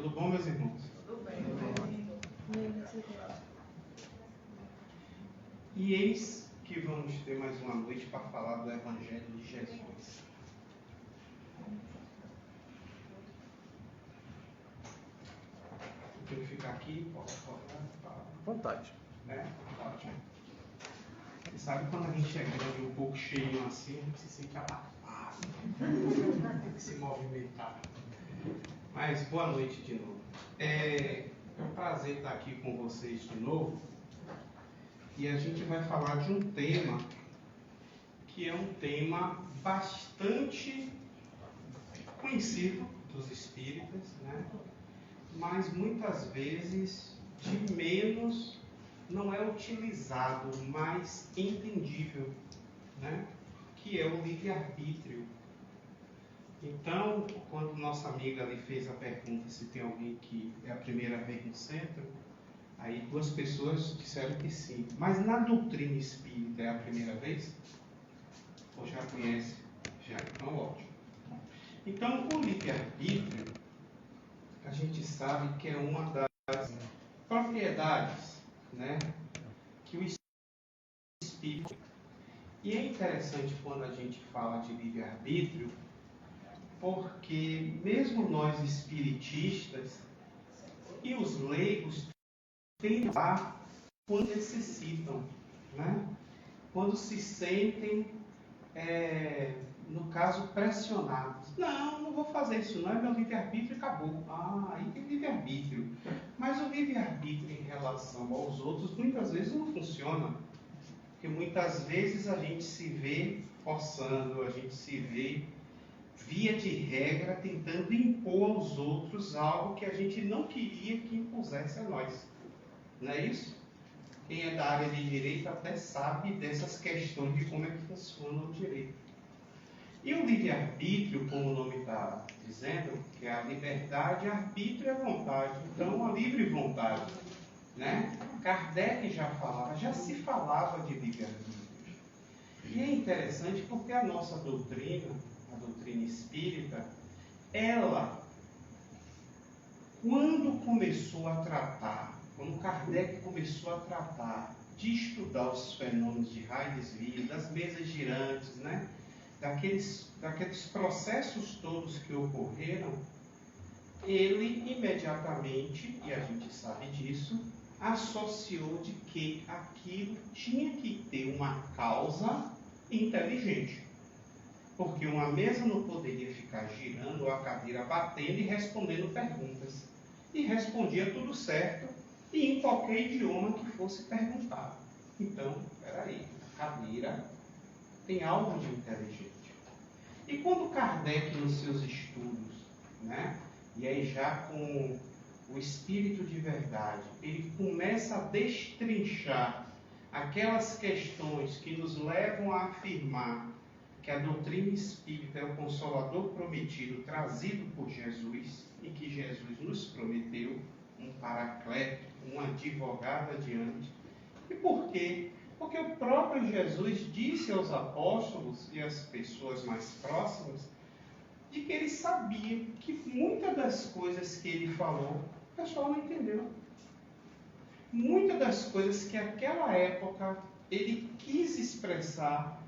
Tudo bom, meus irmãos? Tudo bem. E eis que vamos ter mais uma noite para falar do Evangelho de Jesus. Eu tenho que ficar aqui, posso falar? Vontade. É? Ótimo. Você sabe quando a gente é grande um pouco cheio assim, a gente se sente abafado, tem que se movimentar. Mas boa noite de novo. É um prazer estar aqui com vocês de novo. E a gente vai falar de um tema que é um tema bastante conhecido dos espíritas, né? Mas muitas vezes de menos, não é utilizado, mas entendível, né? Que é o livre-arbítrio. Então, quando nossa amiga ali fez a pergunta se tem alguém que é a primeira vez no centro, aí 2 pessoas disseram que sim. Mas na doutrina espírita é a primeira vez? Ou já conhece? Já, então ótimo. Então, o livre-arbítrio, a gente sabe que é uma das propriedades, né, que o espírito... E é interessante quando a gente fala de livre-arbítrio, porque mesmo nós espiritistas e os leigos têm lá quando necessitam, né? Quando se sentem, no caso, pressionados. Não vou fazer isso, não é meu livre-arbítrio e acabou. Aí tem livre-arbítrio. Mas o livre-arbítrio em relação aos outros muitas vezes não funciona. Porque muitas vezes a gente se vê forçando, a gente se vê, via de regra, tentando impor aos outros algo que a gente não queria que impusesse a nós. Não é isso? Quem é da área de direito até sabe dessas questões de como é que funciona o direito. E o livre-arbítrio, como o nome está dizendo, que é a liberdade, arbítrio é vontade. Então, a livre vontade, né? Kardec já se falava de livre-arbítrio. E é interessante porque a nossa doutrina, a doutrina espírita, ela, quando Kardec começou a tratar de estudar os fenômenos de raio e desvio, das mesas girantes, né? daqueles processos todos que ocorreram, ele imediatamente, e a gente sabe disso, associou de que aquilo tinha que ter uma causa inteligente. Porque uma mesa não poderia ficar girando, ou a cadeira batendo e respondendo perguntas. E respondia tudo certo, e em qualquer idioma que fosse perguntado. Então, peraí, a cadeira tem algo de inteligente. E quando Kardec, nos seus estudos, né, e aí já com o espírito de verdade, ele começa a destrinchar aquelas questões que nos levam a afirmar que a doutrina espírita é o Consolador prometido, trazido por Jesus, e que Jesus nos prometeu um paracleto, um advogado adiante. E por quê? Porque o próprio Jesus disse aos apóstolos e às pessoas mais próximas de que ele sabia que muitas das coisas que ele falou, o pessoal não entendeu. Muitas das coisas que naquela época ele quis expressar,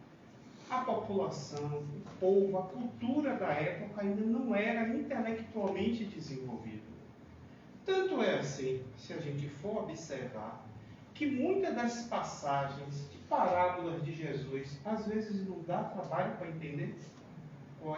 a população, o povo, a cultura da época ainda não era intelectualmente desenvolvida. Tanto é assim, se a gente for observar, que muitas das passagens de parábolas de Jesus, às vezes não dá trabalho para entender o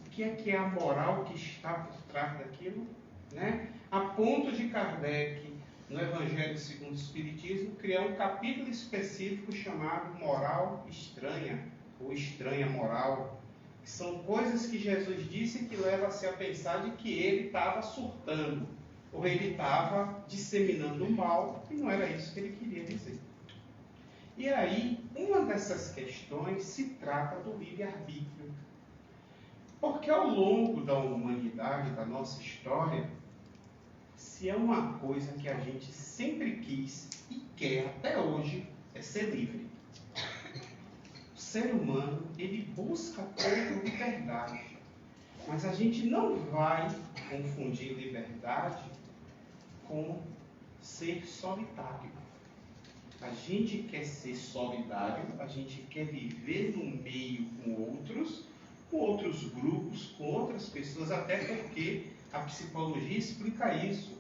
que é a moral que está por trás daquilo, né? A ponto de Kardec, no Evangelho segundo o Espiritismo, criar um capítulo específico chamado Moral Estranha, ou Estranha Moral, que são coisas que Jesus disse que leva-se a pensar de que ele estava surtando, ou ele estava disseminando o mal, e não era isso que ele queria dizer. E aí, uma dessas questões se trata do livre-arbítrio. Porque ao longo da humanidade, da nossa história, se é uma coisa que a gente sempre quis e quer até hoje, é ser livre. O ser humano, ele busca ter liberdade. Mas a gente não vai confundir liberdade com ser solitário. A gente quer ser solidário, a gente quer viver no meio com outros grupos, com outras pessoas, até porque a psicologia explica isso.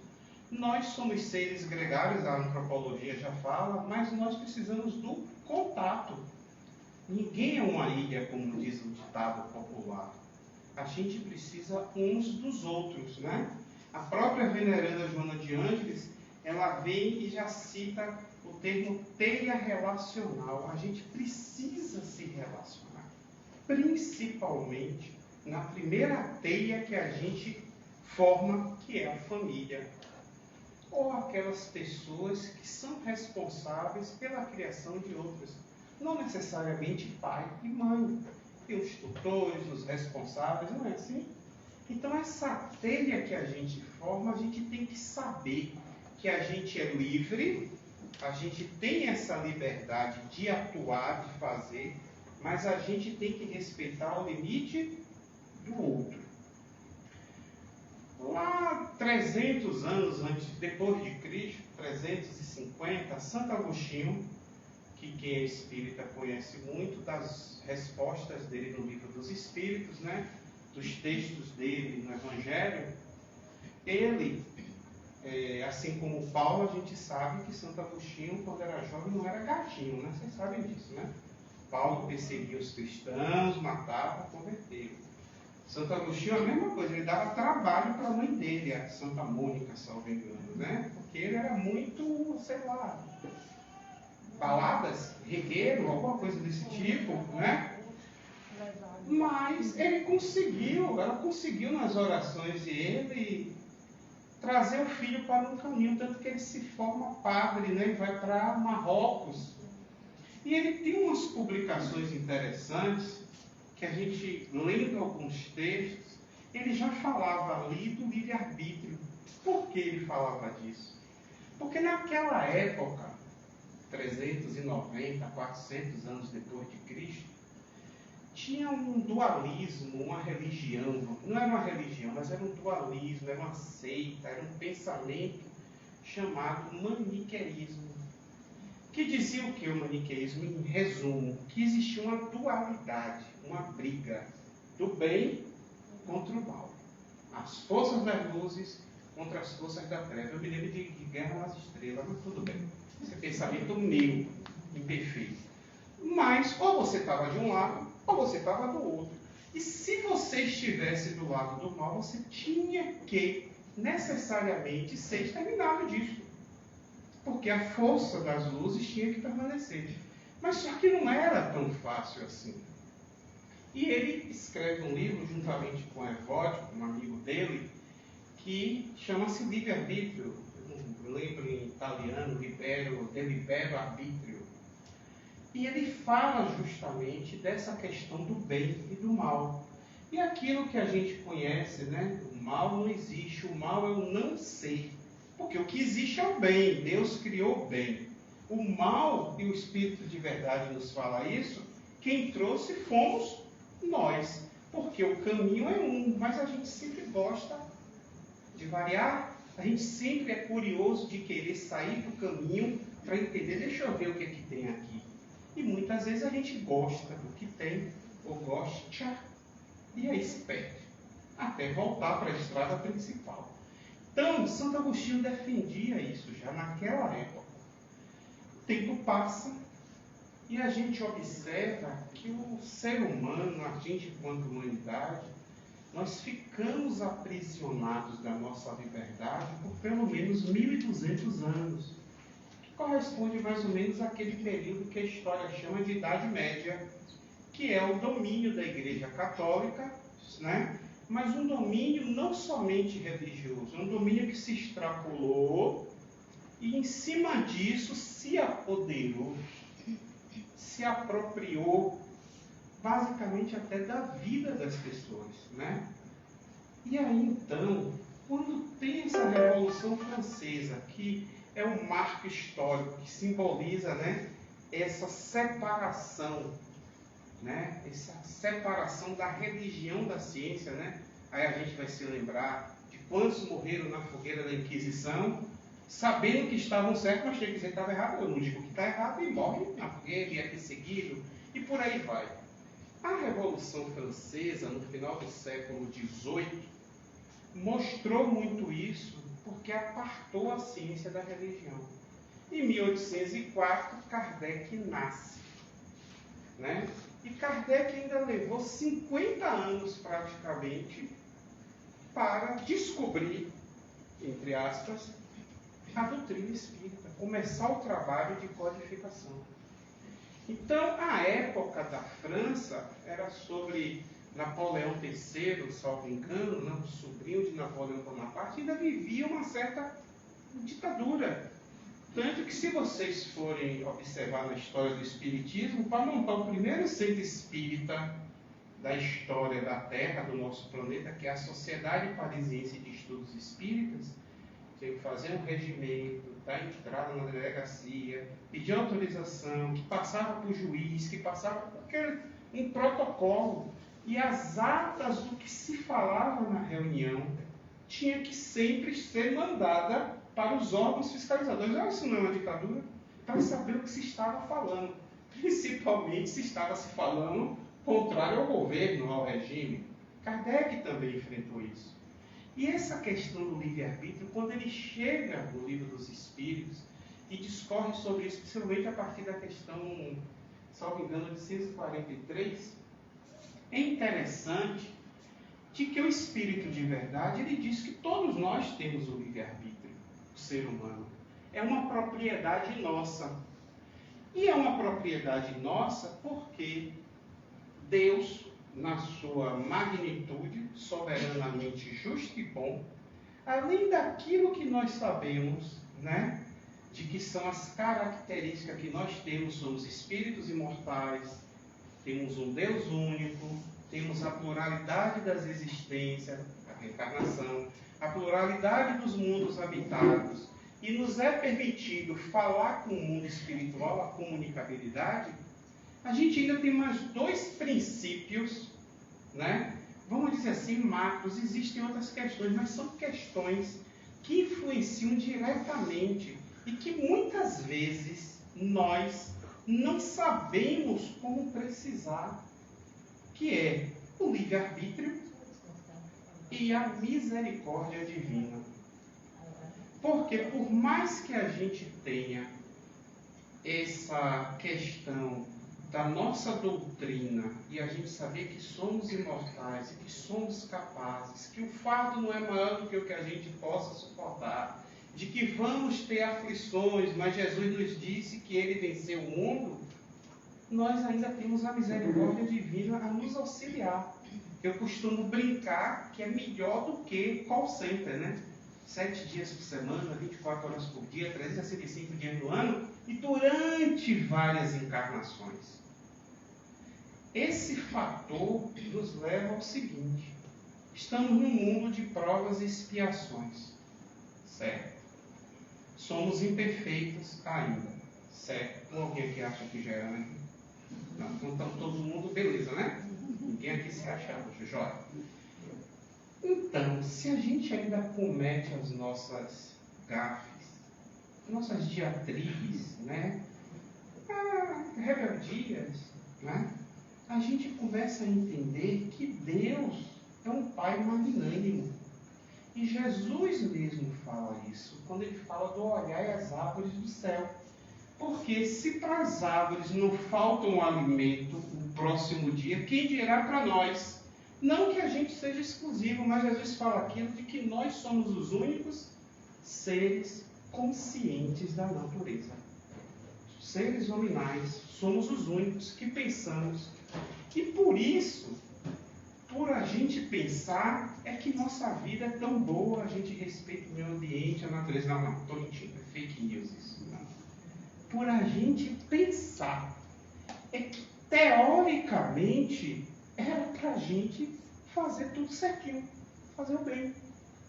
Nós somos seres gregários, a antropologia já fala, mas nós precisamos do contato. Ninguém é uma ilha, como diz o ditado popular. A gente precisa uns dos outros, né? A própria veneranda Joana de Ângeles, ela vem e já cita o termo teia relacional. A gente precisa se relacionar, principalmente na primeira teia que a gente forma, que é a família, ou aquelas pessoas que são responsáveis pela criação de outras, não necessariamente pai e mãe. Tem os tutores, os responsáveis, não é assim? Então, essa teia que a gente forma, a gente tem que saber que a gente é livre, a gente tem essa liberdade de atuar, de fazer, mas a gente tem que respeitar o limite do outro. Lá, 300 anos depois de Cristo, 350, Santo Agostinho, que quem é espírita conhece muito das respostas dele no Livro dos Espíritos, né? Dos textos dele no Evangelho, ele, assim como Paulo, a gente sabe que Santo Agostinho, quando era jovem, não era gatinho, né? Vocês sabem disso, né? Paulo perseguia os cristãos, matava, converteu. Santo Agostinho, a mesma coisa, ele dava trabalho para a mãe dele, a Santa Mônica, salvo engano, né? Porque ele era muito, sei lá, baladas, regueiro, alguma coisa desse tipo, né? Mas ele conseguiu, ela conseguiu nas orações dele trazer o filho para um caminho, tanto que ele se forma padre, né? E vai para Marrocos. E ele tem umas publicações interessantes, que a gente, lendo alguns textos, ele já falava ali do livre-arbítrio. Por que ele falava disso? Porque naquela época, 390, 400 anos depois de Cristo, tinha um dualismo, uma religião, não era uma religião, mas era um dualismo, era uma seita, era um pensamento chamado maniqueísmo. Que dizia o que o maniqueísmo? Em resumo, que existia uma dualidade, uma briga do bem contra o mal. As forças das luzes contra as forças da treva. Eu me lembro de Guerra nas Estrelas, mas tudo bem. Esse pensamento meu, imperfeito. Mas, ou você estava de um lado, ou você estava do outro. E se você estivesse do lado do mal, você tinha que, necessariamente, ser exterminado disso. Porque a força das luzes tinha que permanecer. Mas só que não era tão fácil assim. E ele escreve um livro, juntamente com Evódio, um amigo dele, que chama-se Livre-Arbítrio. Eu lembro em italiano, De Libero Arbitrio. E ele fala justamente dessa questão do bem e do mal. E aquilo que a gente conhece, né? O mal não existe, o mal é o não ser. Porque o que existe é o bem, Deus criou o bem. O mal, e o Espírito de verdade nos fala isso, quem trouxe fomos nós. Porque o caminho é um, mas a gente sempre gosta de variar, a gente sempre é curioso de querer sair do caminho para entender, deixa eu ver o que é que tem aqui. E muitas vezes a gente gosta do que tem, ou gosta, e aí se perde, até voltar para a estrada principal. Então, Santo Agostinho defendia isso já naquela época. O tempo passa e a gente observa que o ser humano, a gente enquanto humanidade, nós ficamos aprisionados da nossa liberdade por pelo menos 1.200 anos, que corresponde mais ou menos àquele período que a história chama de Idade Média, que é o domínio da Igreja Católica, né? Mas um domínio não somente religioso, um domínio que se extrapolou e em cima disso se apoderou, se apropriou basicamente até da vida das pessoas, né? E aí então, quando tem essa Revolução Francesa, que é um marco histórico que simboliza, né, essa separação, né, essa separação da religião da ciência, né? Aí a gente vai se lembrar de Quantos morreram na fogueira da Inquisição, sabendo que estavam certos, mas tinha que dizer que estava errado. Eu não digo que está errado, e morre na fogueira, e é perseguido, e por aí vai. A Revolução Francesa, no final do século XVIII, mostrou muito isso, porque apartou a ciência da religião. Em 1804, Kardec nasce, né? E Kardec ainda levou 50 anos, praticamente, para descobrir, entre aspas, a doutrina espírita, começar o trabalho de codificação. Então, a época da França era sobre Napoleão III, salvo engano, né, o sobrinho de Napoleão Bonaparte, ainda vivia uma certa ditadura. Tanto que, se vocês forem observar na história do Espiritismo, para montar o primeiro centro espírita da história da Terra, do nosso planeta, que é a Sociedade Parisiense de Estudos Espíritas, tem que fazer um regimento, dar entrada na delegacia, pedir autorização, que passava para o juiz, que passava por um protocolo. E as atas do que se falava na reunião tinha que sempre ser mandada para os órgãos fiscalizadores. Olha, isso não é uma ditadura? Para saber o que se estava falando. Principalmente se estava se falando contrário ao governo, ao regime. Kardec também enfrentou isso. E essa questão do livre-arbítrio, quando ele chega no Livro dos Espíritos e discorre sobre isso, principalmente a partir da questão, salvo engano, de 143, é interessante de que o Espírito de verdade, ele diz que todos nós temos o livre-arbítrio, o ser humano. É uma propriedade nossa. E é uma propriedade nossa porque Deus, na sua magnitude, soberanamente justo e bom, além daquilo que nós sabemos, né, de que são as características que nós temos, somos espíritos imortais, temos um Deus único, temos a pluralidade das existências, a reencarnação, a pluralidade dos mundos habitados, e nos é permitido falar com o mundo espiritual, a comunicabilidade. A gente ainda tem mais dois princípios, né? Vamos dizer assim, macros. Existem outras questões, mas são questões que influenciam diretamente e que muitas vezes nós não sabemos como precisar, que é o livre-arbítrio e a misericórdia divina. Porque por mais que a gente tenha essa questão da nossa doutrina e a gente saber que somos imortais e que somos capazes, que o fardo não é maior do que o que a gente possa suportar, de que vamos ter aflições, mas Jesus nos disse que ele venceu o mundo, nós ainda temos a misericórdia divina a nos auxiliar. Eu costumo brincar que é melhor do que call center, né? 7 dias por semana, 24 horas por dia, 365 dias no ano e durante várias encarnações. Esse fator nos leva ao seguinte: estamos num mundo de provas e expiações, certo? Somos imperfeitos ainda, certo? Alguém aqui acha que já era, né? Não, então estamos todo mundo beleza, né? Ninguém aqui se acha jóia. Então, se a gente ainda comete as nossas gafes, nossas diatribes, né? Rebeldias, né? A gente começa a entender que Deus é um Pai magnânimo. E Jesus mesmo fala isso, quando ele fala do olhar e as árvores do céu. Porque se para as árvores não falta um alimento no próximo dia, quem dirá para nós? Não que a gente seja exclusivo, mas Jesus fala aquilo de que nós somos os únicos seres conscientes da natureza. Seres nominais, somos os únicos que pensamos. E por isso, por a gente pensar, é que nossa vida é tão boa, a gente respeita o meio ambiente, a natureza. Não, estou mentindo, é fake news isso. Não. Por a gente pensar, é que teoricamente era para a gente fazer tudo certinho, fazer o bem.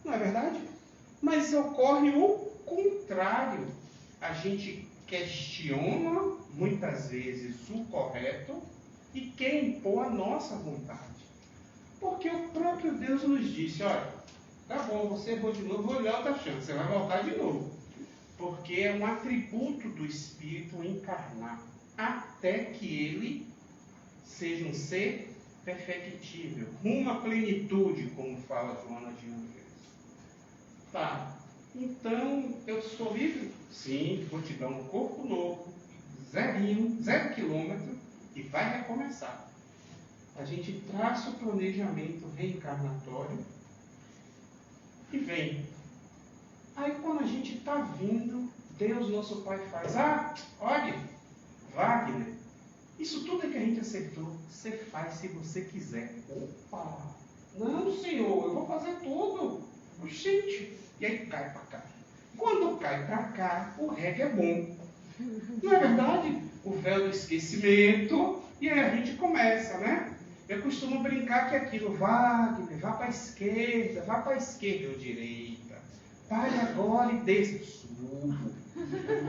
Não é verdade? Mas ocorre o contrário. A gente questiona muitas vezes o correto e quer impor a nossa vontade. Porque o próprio Deus nos disse: olha, Tá bom, você errou de novo, vou lhe dar outra chance, você vai voltar de novo. Porque é um atributo do Espírito encarnar, até que ele seja um ser perfectível, rumo à plenitude, como fala Joana de Ângeles. Tá, então eu sou livre? Sim, vou te dar um corpo novo, 0 quilômetro, e vai recomeçar. A gente traça o planejamento reencarnatório e vem. Aí quando a gente está vindo, Deus, nosso Pai, faz: olha, Wagner, isso tudo é que a gente acertou, você faz se você quiser. Opa! Não, senhor, eu vou fazer tudo. Gente, e aí cai para cá. Quando cai para cá, o reggae é bom. Não é verdade? O véu do esquecimento, e aí a gente começa, né? Eu costumo brincar que aquilo, Wagner, vá para a esquerda ou direita. Pare agora e desça. Subo.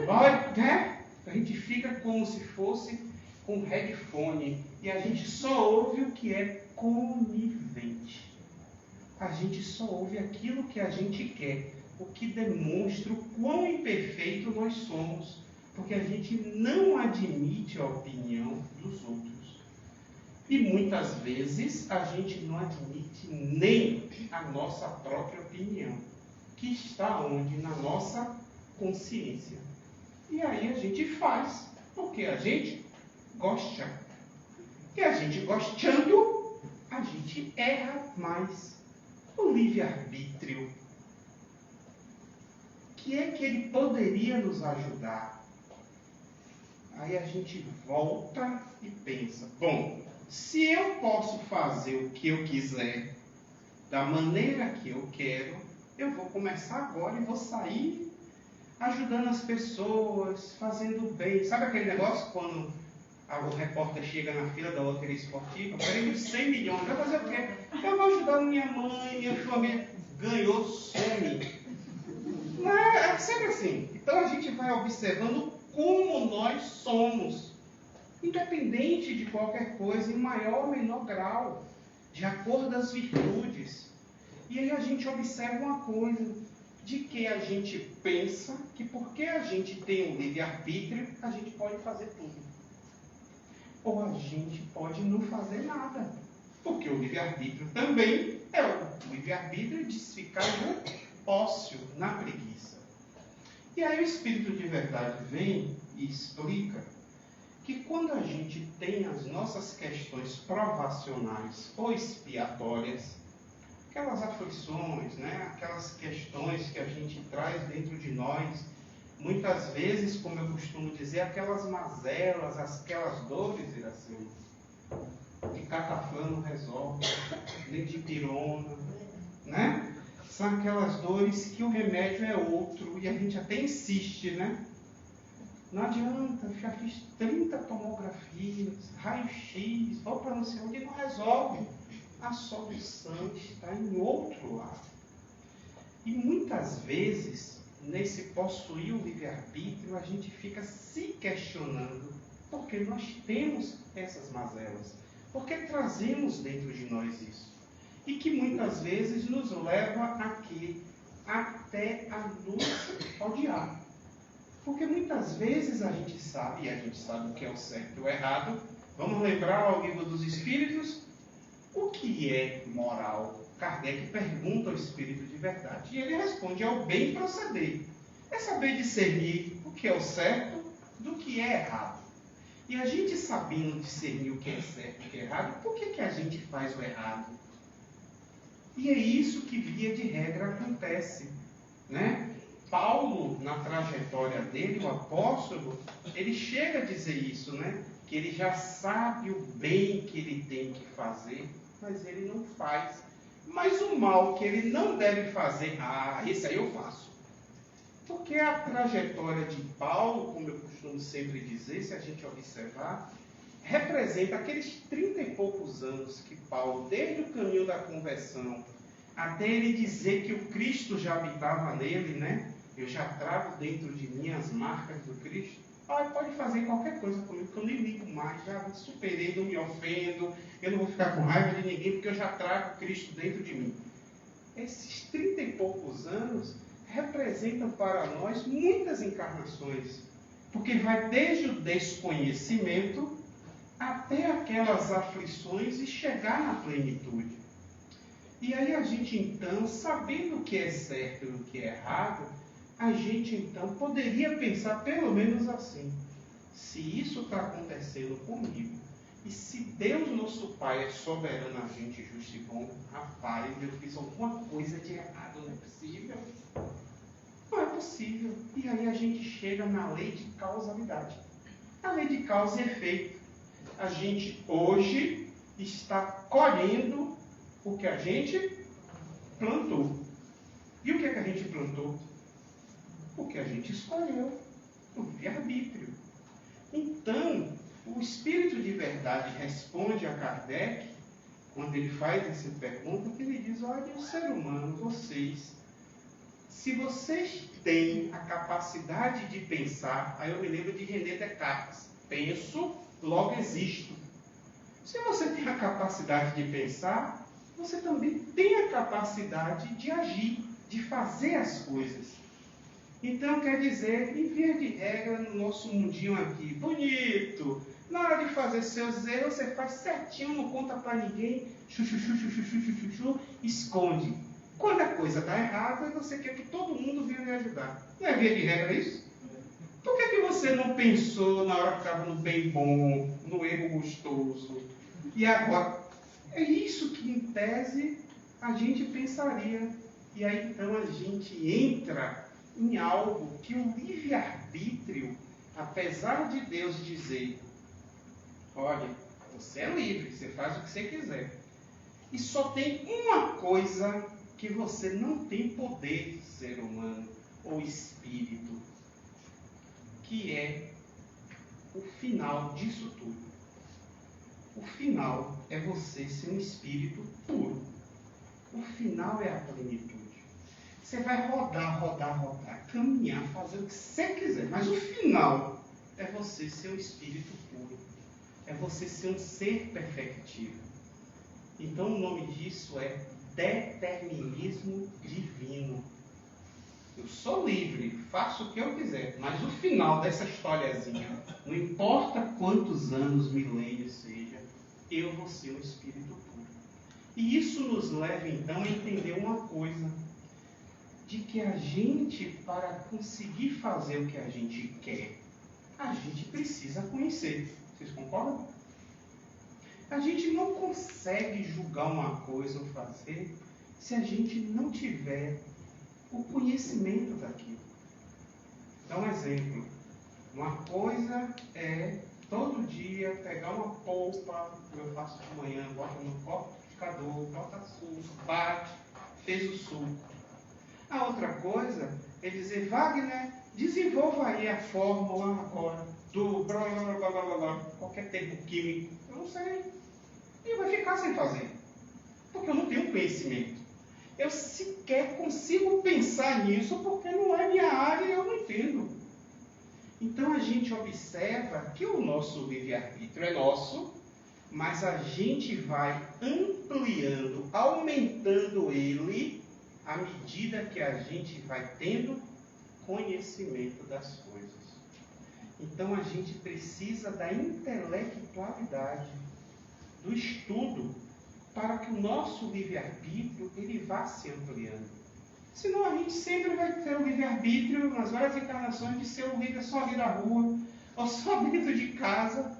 Olha, né? A gente fica como se fosse com um headphone e a gente só ouve o que é conivente. A gente só ouve aquilo que a gente quer, o que demonstra o quão imperfeito nós somos, porque a gente não admite a opinião dos outros. E muitas vezes a gente não admite nem a nossa própria opinião, que está onde? Na nossa consciência. E aí a gente faz, porque a gente gosta. E a gente gostando, a gente erra mais. O livre-arbítrio, que é que ele poderia nos ajudar? Aí a gente volta e pensa: bom, se eu posso fazer o que eu quiser, da maneira que eu quero, eu vou começar agora e vou sair ajudando as pessoas, fazendo bem. Sabe aquele negócio quando o repórter chega na fila da loteria esportiva, prêmio 100 milhões, vai fazer o quê? Eu vou ajudar minha mãe, minha família. Ganhou, some. Não é sempre assim. Então a gente vai observando como nós somos, independente de qualquer coisa, em maior ou menor grau, de acordo com as virtudes. E aí a gente observa uma coisa, de que a gente pensa que porque a gente tem um livre-arbítrio, a gente pode fazer tudo. Ou a gente pode não fazer nada. Porque o livre-arbítrio também é o livre-arbítrio de se ficar no ócio, na preguiça. E aí o Espírito de Verdade vem e explica que quando a gente tem as nossas questões provacionais ou expiatórias, aquelas aflições, né? Aquelas questões que a gente traz dentro de nós, muitas vezes, como eu costumo dizer, aquelas mazelas, aquelas dores, Iracema, que cataflã não resolve, nem de pirona, né? São aquelas dores que o remédio é outro e a gente até insiste, né? Não adianta, eu já fiz 30 tomografias, raio-x, vou para não sei onde, não resolve. A solução está em outro lado. E muitas vezes, nesse possuir o livre-arbítrio, a gente fica se questionando porque nós temos essas mazelas, porque trazemos dentro de nós isso. E que muitas vezes nos leva aqui até a nos odiar. Porque muitas vezes a gente sabe, e a gente sabe o que é o certo e o errado. Vamos lembrar ao livro dos Espíritos. O que é moral? Kardec pergunta ao Espírito de Verdade. E ele responde: é o bem proceder. É saber discernir o que é o certo do que é errado. E a gente sabendo discernir o que é certo e o que é errado, por que a gente faz o errado? E é isso que, via de regra, acontece, né? Paulo, na trajetória dele, o apóstolo, ele chega a dizer isso, né? Que ele já sabe o bem que ele tem que fazer, mas ele não faz. Mas o mal que ele não deve fazer, esse aí eu faço. Porque a trajetória de Paulo, como eu costumo sempre dizer, se a gente observar, representa aqueles 30 e poucos anos que Paulo, desde o caminho da conversão, até ele dizer que o Cristo já habitava nele, né? Eu já trago dentro de mim as marcas do Cristo. Pode fazer qualquer coisa comigo, que eu nem ligo mais, já superei, não me ofendo, eu não vou ficar com raiva de ninguém, porque eu já trago Cristo dentro de mim. esses 30 e poucos anos representam para nós muitas encarnações, porque vai desde o desconhecimento até aquelas aflições e chegar na plenitude. E aí a gente então, sabendo o que é certo e o que é errado, a gente então poderia pensar pelo menos assim: se isso está acontecendo comigo, e se Deus, nosso Pai, é soberanamente justo e bom, rapaz, eu fiz alguma coisa de errado, não é possível. Não é possível. E aí a gente chega na lei de causalidade. A lei de causa e efeito. A gente hoje está colhendo o que a gente plantou. E o que é que a gente plantou? O que a gente escolheu. O livre-arbítrio. Então, o Espírito de Verdade responde a Kardec, quando ele faz essa pergunta, que ele diz: olha, o ser humano, vocês, se vocês têm a capacidade de pensar, aí eu me lembro de René Descartes: penso, logo existo. Se você tem a capacidade de pensar, você também tem a capacidade de agir, de fazer as coisas. Então, quer dizer, em via de regra, no nosso mundinho aqui, bonito, na hora de fazer seus erros, você faz certinho, não conta para ninguém, esconde. Quando a coisa dá errada, você quer que todo mundo venha lhe ajudar. Não é via de regra isso? Por que você não pensou na hora que estava no bem bom, no erro gostoso? E agora, é isso que em tese a gente pensaria. E aí então a gente entra em algo que o livre-arbítrio, apesar de Deus dizer: olha, você é livre, você faz o que você quiser. E só tem uma coisa que você não tem poder, ser humano ou espírito, que é o final disso tudo. O final é você ser um espírito puro. O final é a plenitude. Você vai rodar, caminhar, fazer o que você quiser, mas o final é você ser um espírito puro. É você ser um ser perfectivo. Então o nome disso é determinismo divino. Eu sou livre, faço o que eu quiser, mas o final dessa historiazinha, não importa quantos anos, milênios seja, eu vou ser um espírito puro. E isso nos leva então a entender uma coisa: de que a gente, para conseguir fazer o que a gente quer, a gente precisa conhecer. Vocês concordam? A gente não consegue julgar uma coisa ou fazer se a gente não tiver o conhecimento daquilo. Dá um exemplo. Uma coisa é todo dia pegar uma polpa, como eu faço de manhã, bota no liquidificador, bota açúcar, bate, fez o suco. A outra coisa é dizer: Wagner, desenvolva aí a fórmula agora do blá blá blá blá blá blá, qualquer termo químico. Eu não sei. E vai ficar sem fazer. Porque eu não tenho conhecimento. Eu sequer consigo pensar nisso porque não é minha área e eu não entendo. Então a gente observa que o nosso livre-arbítrio é nosso, mas a gente vai ampliando, aumentando ele à medida que a gente vai tendo conhecimento das coisas. Então a gente precisa da intelectualidade, do estudo, para que o nosso livre-arbítrio ele vá se ampliando. Senão a gente sempre vai ter o livre-arbítrio nas várias encarnações de ser o livre só ali na rua, ou só dentro de casa,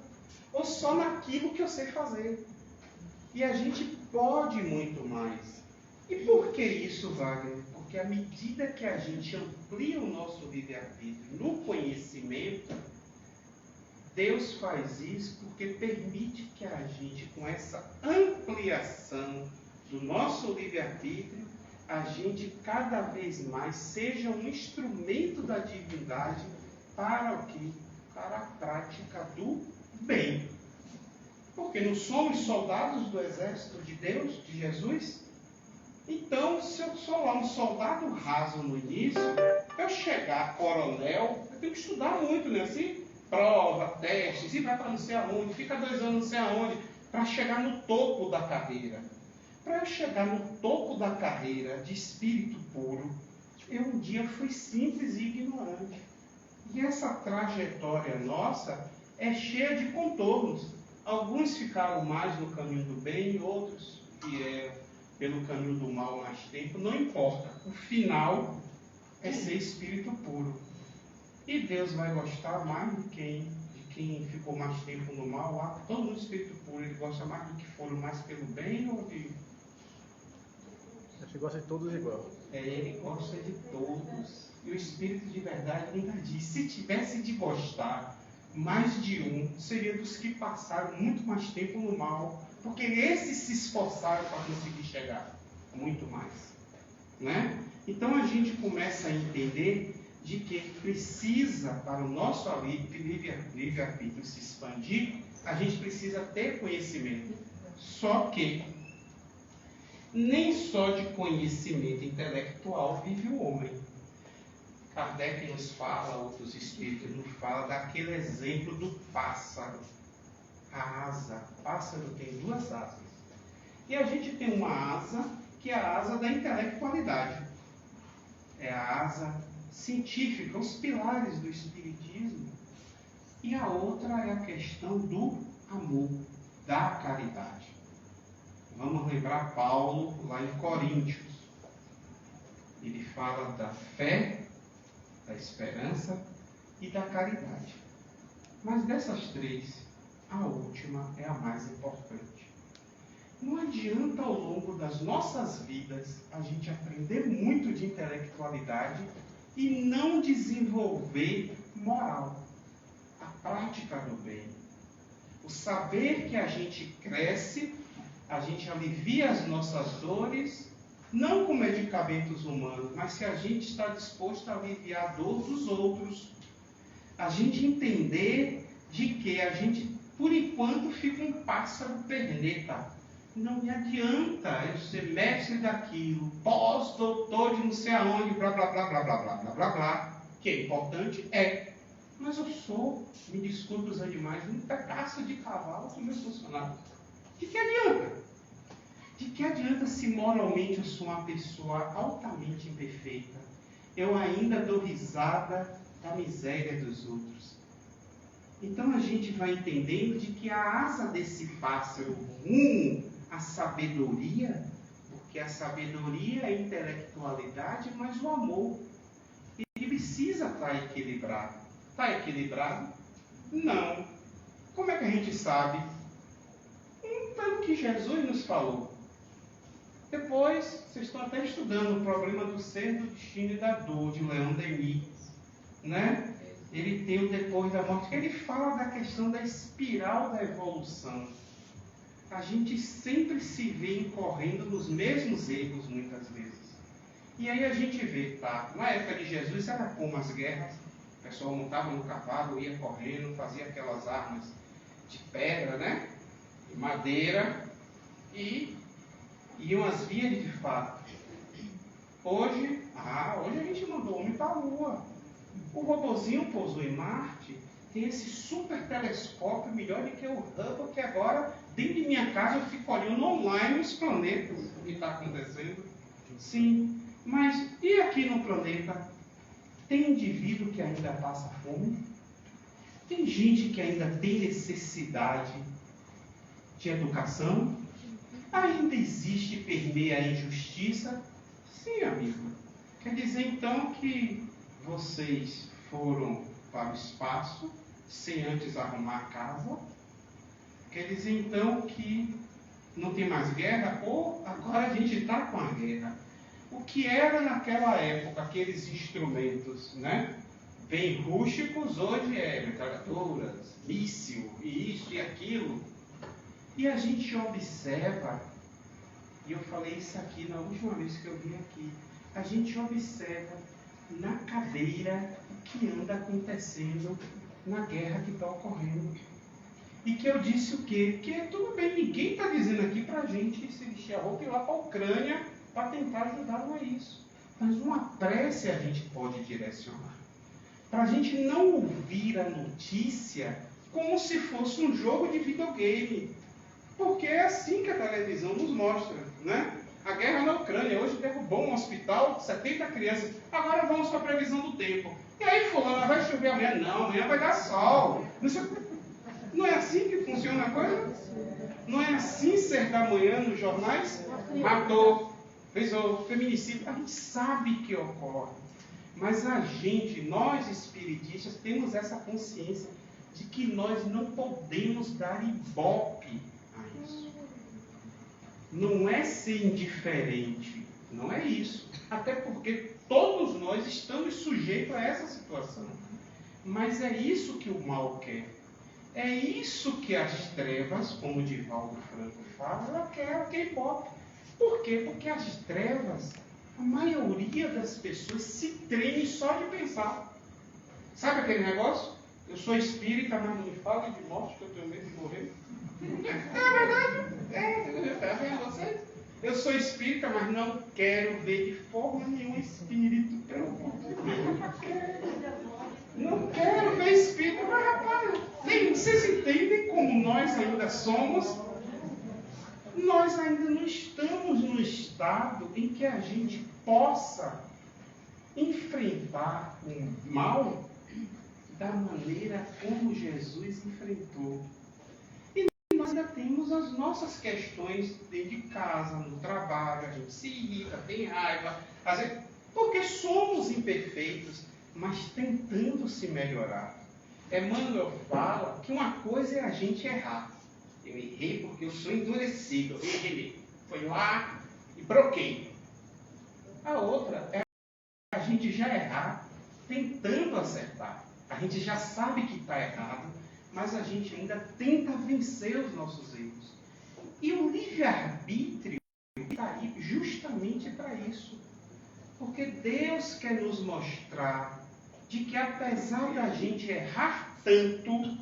ou só naquilo que eu sei fazer. E a gente pode muito mais. E por que isso, Wagner? Porque à medida que a gente amplia o nosso livre-arbítrio no conhecimento, Deus faz isso porque permite que a gente, com essa ampliação do nosso livre-arbítrio, a gente cada vez mais seja um instrumento da divindade para o quê? Para a prática do bem. Porque não somos soldados do exército de Deus, de Jesus? Então, se eu sou lá um soldado raso no início, eu chegar coronel, eu tenho que estudar muito, né? Assim, prova, testes, e vai para não sei aonde, fica 2 anos não sei aonde, para chegar no topo da carreira. Para eu chegar no topo da carreira de espírito puro, eu um dia fui simples e ignorante. E essa trajetória nossa é cheia de contornos. Alguns ficaram mais no caminho do bem, outros vieram pelo caminho do mal mais tempo. Não importa. O final é ser espírito puro. E Deus vai gostar mais de quem ficou mais tempo no mal. Todo mundo espírito puro, ele gosta mais do que foram mais pelo bem ou de... Acho que gosta de todos igual. Ele gosta de todos. E o Espírito de verdade ainda diz, se tivesse de gostar mais de um, seria dos que passaram muito mais tempo no mal, porque esses se esforçaram para conseguir chegar muito mais. Né? Então a gente começa a entender de que precisa, para o nosso livre-arbítrio se expandir, a gente precisa ter conhecimento. Só que nem só de conhecimento intelectual vive o homem. Kardec nos fala, outros espíritos nos falam daquele exemplo do pássaro. A asa. O pássaro tem duas asas. E a gente tem uma asa que é a asa da intelectualidade. É a asa científica, os pilares do espiritismo. E a outra é a questão do amor, da caridade. Vamos lembrar Paulo lá em Coríntios. Ele fala da fé, da esperança e da caridade. Mas dessas três, a última é a mais importante. Não adianta ao longo das nossas vidas a gente aprender muito de intelectualidade e não desenvolver moral, a prática do bem. O saber que a gente cresce, a gente alivia as nossas dores, não com medicamentos humanos, mas se a gente está disposto a aliviar a dor dos outros. A gente entender de que a gente, por enquanto, fica um pássaro perneta. Não me adianta eu ser mestre daquilo, pós-doutor de não sei aonde, blá, blá, blá, blá, blá, blá, blá, blá, blá, que é importante, mas eu sou, me desculpe os animais, um pedaço de cavalo com meus funcionários. De que adianta? De que adianta se moralmente eu sou uma pessoa altamente imperfeita? Eu ainda dou risada da miséria dos outros. Então a gente vai entendendo de que a asa desse pássaro rumo à sabedoria, porque a sabedoria é a intelectualidade, mas o amor, ele precisa estar equilibrado. Está equilibrado? Não. Como é que a gente sabe? Pelo que Jesus nos falou. Depois, vocês estão até estudando o problema do ser, do destino e da dor, de Leon Denis. Né? Ele tem o depois da morte, ele fala da questão da espiral da evolução. A gente sempre se vê incorrendo nos mesmos erros, muitas vezes. E aí a gente vê, tá? Na época de Jesus era como as guerras. O pessoal montava no cavalo, ia correndo, fazia aquelas armas de pedra, né? De madeira, e iam as vias de fato. Hoje a gente mandou o homem para a Lua. O robozinho pousou em Marte, tem esse super telescópio melhor do que o Hubble, que agora, dentro de minha casa, eu fico olhando online os planetas, o que está acontecendo. Sim, mas e aqui no planeta? Tem indivíduo que ainda passa fome? Tem gente que ainda tem necessidade de educação? Ainda existe e permeia a injustiça? Sim, amigo. Quer dizer então que vocês foram para o espaço sem antes arrumar a casa? Quer dizer então que não tem mais guerra? Ou agora a gente está com a guerra? O que era naquela época, aqueles instrumentos, né? Bem rústicos, hoje é metralhadoras, míssil, e isso e aquilo. E a gente observa, e eu falei isso aqui na última vez que eu vim aqui, a gente observa na cadeira o que anda acontecendo na guerra que está ocorrendo. E que eu disse o quê? Que tudo bem, ninguém está dizendo aqui para a gente se vestir a roupa e ir lá para a Ucrânia para tentar ajudar, não é isso. Mas uma prece a gente pode direcionar. Para a gente não ouvir a notícia como se fosse um jogo de videogame. Porque é assim que a televisão nos mostra. né? A guerra na Ucrânia hoje derrubou um hospital, 70 crianças. Agora vamos para a previsão do tempo. E aí, fulano, vai chover amanhã? Não, amanhã vai dar sol. Não é assim que funciona a coisa? Não é assim ser da manhã nos jornais? Matou, feminicídio. A gente sabe que ocorre. Mas a gente, nós espiritistas, temos essa consciência de que nós não podemos dar ibope a isso. Não é ser indiferente, não é isso. Até porque todos nós estamos sujeitos a essa situação. Mas é isso que o mal quer. É isso que as trevas, como o Divaldo Franco fala, ela quer ibope. Por quê? Porque as trevas, a maioria das pessoas se treme só de pensar. Sabe aquele negócio? Eu sou espírita, mas não me fale de morte, que eu tenho medo de morrer. É verdade. Tá vendo vocês? Eu sou espírita, mas não quero ver de forma nenhuma espírito. Pelo amor de Deus. Não quero ver espírito. Mas, rapaz, vocês entendem como nós ainda somos? Nós ainda não estamos no estado em que a gente possa enfrentar o mal da maneira como Jesus enfrentou. E nós ainda temos as nossas questões dentro de casa, no trabalho, a gente se irrita, tem raiva, às vezes, porque somos imperfeitos, mas tentando se melhorar. Emmanuel fala que uma coisa é a gente errar. Eu errei porque eu sou endurecido, eu errei. Foi lá e broquei. A outra é a gente já errar tentando acertar. A gente já sabe que está errado, mas a gente ainda tenta vencer os nossos erros. E o livre-arbítrio está aí justamente para isso. Porque Deus quer nos mostrar de que apesar da gente errar tanto,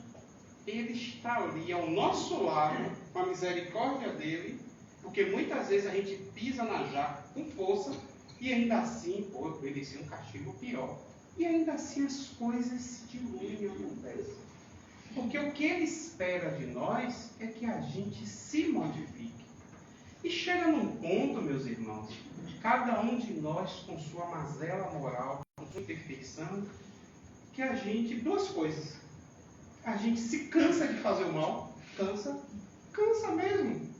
Ele está ali ao nosso lado, com a misericórdia dEle, porque muitas vezes a gente pisa na jaca com força e ainda assim, eu mereci um castigo pior. E ainda assim as coisas se diluem e acontecem. Porque o que Ele espera de nós é que a gente se modifique. E chega num ponto, meus irmãos, cada um de nós com sua mazela moral, com sua imperfeição, que a gente, duas coisas. A gente se cansa de fazer o mal, cansa mesmo.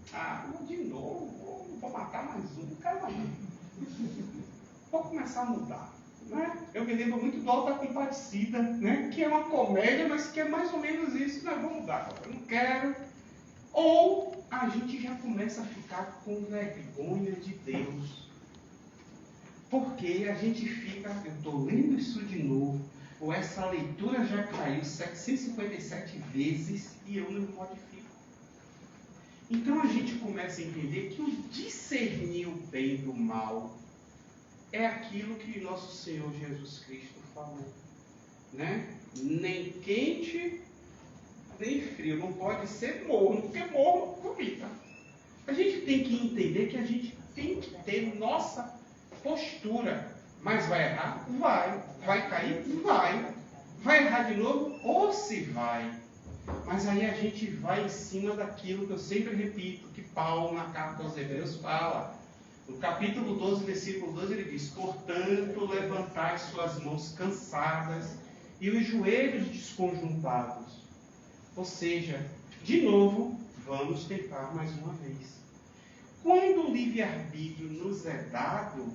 De novo, vou matar mais um, não quero mais um. Vou começar a mudar. Né? Eu me lembro muito do Alta Compadecida, né? Que é uma comédia, mas que é mais ou menos isso. Não, vou mudar, eu não quero. Ou a gente já começa a ficar com vergonha de Deus. Porque a gente fica, eu estou lendo isso de novo, ou essa leitura já caiu 757 vezes e eu não modifico. Então a gente começa a entender que o discernir o bem do mal é aquilo que nosso Senhor Jesus Cristo falou. Né? Nem quente, nem frio. Não pode ser morno, porque morno vomita. A gente tem que entender que a gente tem que ter nossa postura. Mas vai errar? Vai. Vai cair? Vai. Vai errar de novo? Ou se vai. Mas aí a gente vai em cima daquilo que eu sempre repito, que Paulo na carta aos Hebreus fala. No capítulo 12, versículo 12, ele diz: portanto, levantai suas mãos cansadas e os joelhos desconjuntados. Ou seja, de novo, vamos tentar mais uma vez. Quando o livre-arbítrio nos é dado,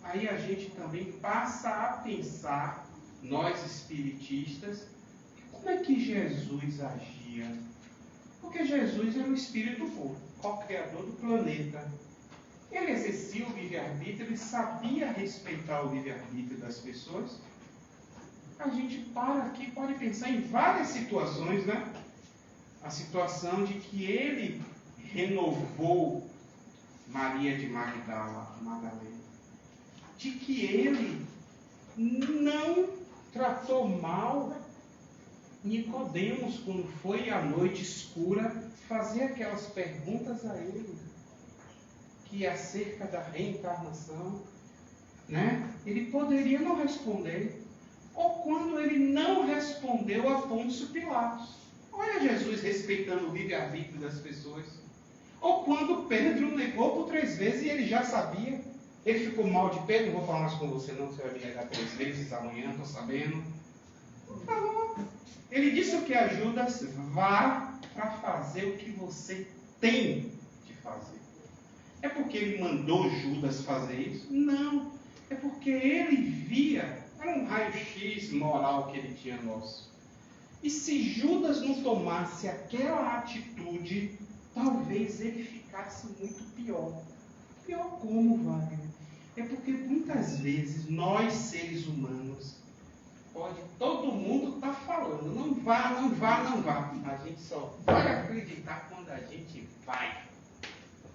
aí a gente também passa a pensar, nós espiritistas, como é que Jesus agia? Porque Jesus era o Espírito puro, co-criador do planeta. Ele exercia o livre-arbítrio, ele sabia respeitar o livre-arbítrio das pessoas. A gente para aqui e pode pensar em várias situações, né? A situação de que ele renovou Maria de Magdalena. De que ele não tratou mal Nicodemos quando foi à noite escura fazer aquelas perguntas a ele, que é acerca da reencarnação, né? Ele poderia não responder. Ou quando ele não respondeu a Pôncio Pilatos. Olha Jesus respeitando o livre-arbítrio das pessoas. Ou quando Pedro negou por 3 vezes e ele já sabia. Ele ficou mal de Pedro, não vou falar mais com você não, você vai me negar 3 vezes amanhã, estou sabendo. Falou. Ele disse o que a Judas? Vá para fazer o que você tem de fazer. É porque ele mandou Judas fazer isso? Não. É porque ele via, era um raio-x moral que ele tinha nosso. E se Judas não tomasse aquela atitude, talvez ele ficasse muito pior. Pior como, Wagner? É porque muitas vezes nós, seres humanos, pode todo mundo estar falando, não vá, não vá, não vá. A gente só vai acreditar quando a gente vai.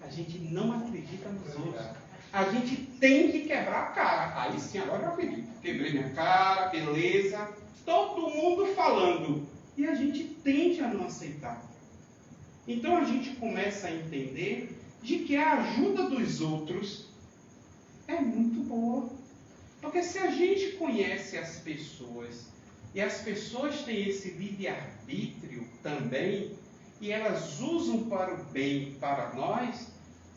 A gente não acredita nos outros. A gente tem que quebrar a cara. Aí sim, agora eu acredito. Quebrei minha cara, beleza. Todo mundo falando. E a gente tende a não aceitar. Então a gente começa a entender de que a ajuda dos outros é muito boa. Porque se a gente conhece as pessoas, e as pessoas têm esse livre-arbítrio também, e elas usam para o bem para nós,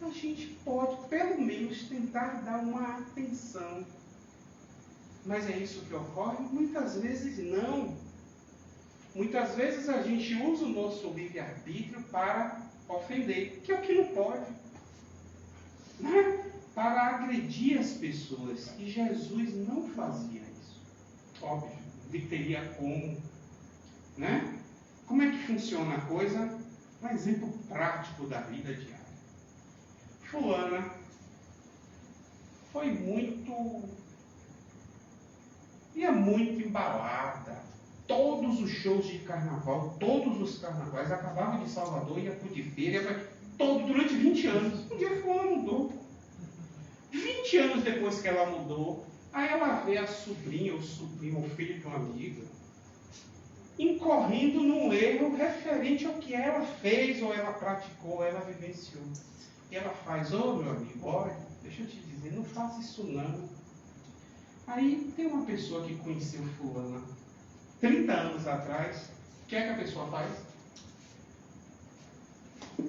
a gente pode, pelo menos, tentar dar uma atenção. Mas é isso que ocorre? Muitas vezes não. Muitas vezes a gente usa o nosso livre-arbítrio para ofender, que é o que não pode. Né? Para agredir as pessoas. E Jesus não fazia isso. Óbvio, ele teria como. Né? Como é que funciona a coisa? Um exemplo prático da vida diária. Fulana foi ia muito embalada. Todos os shows de carnaval, todos os carnavais, acabava de Salvador, ia para o de feira, durante 20 anos. Um dia Fulana mudou. 20 anos depois que ela mudou, aí ela vê a sobrinha, o sobrinho, o filho de uma amiga, incorrendo num erro referente ao que ela fez, ou ela praticou, ou ela vivenciou. E ela faz, meu amigo, olha, deixa eu te dizer, não faça isso não. Aí tem uma pessoa que conheceu fulana 30 anos atrás, o que é que a pessoa faz?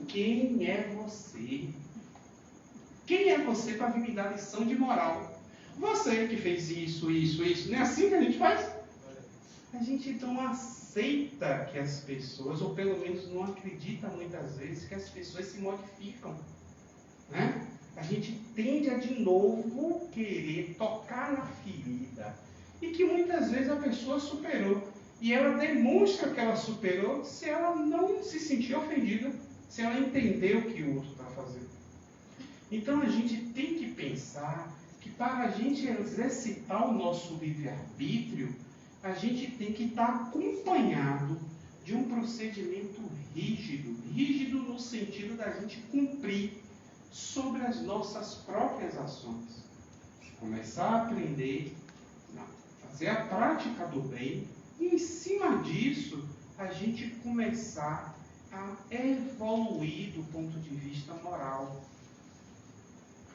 Quem é você? Quem é você para vir me dar lição de moral? Você que fez isso. Não é assim que a gente faz? A gente não aceita que as pessoas, ou pelo menos não acredita muitas vezes, que as pessoas se modificam. Né? A gente tende a de novo querer tocar na ferida. E que muitas vezes a pessoa superou. E ela demonstra que ela superou se ela não se sentir ofendida, se ela entender o que o outro está fazendo. Então a gente tem que pensar que para a gente exercitar o nosso livre-arbítrio, a gente tem que estar acompanhado de um procedimento rígido no sentido da gente cumprir sobre as nossas próprias ações. Começar a aprender, fazer a prática do bem, e em cima disso, a gente começar a evoluir do ponto de vista moral.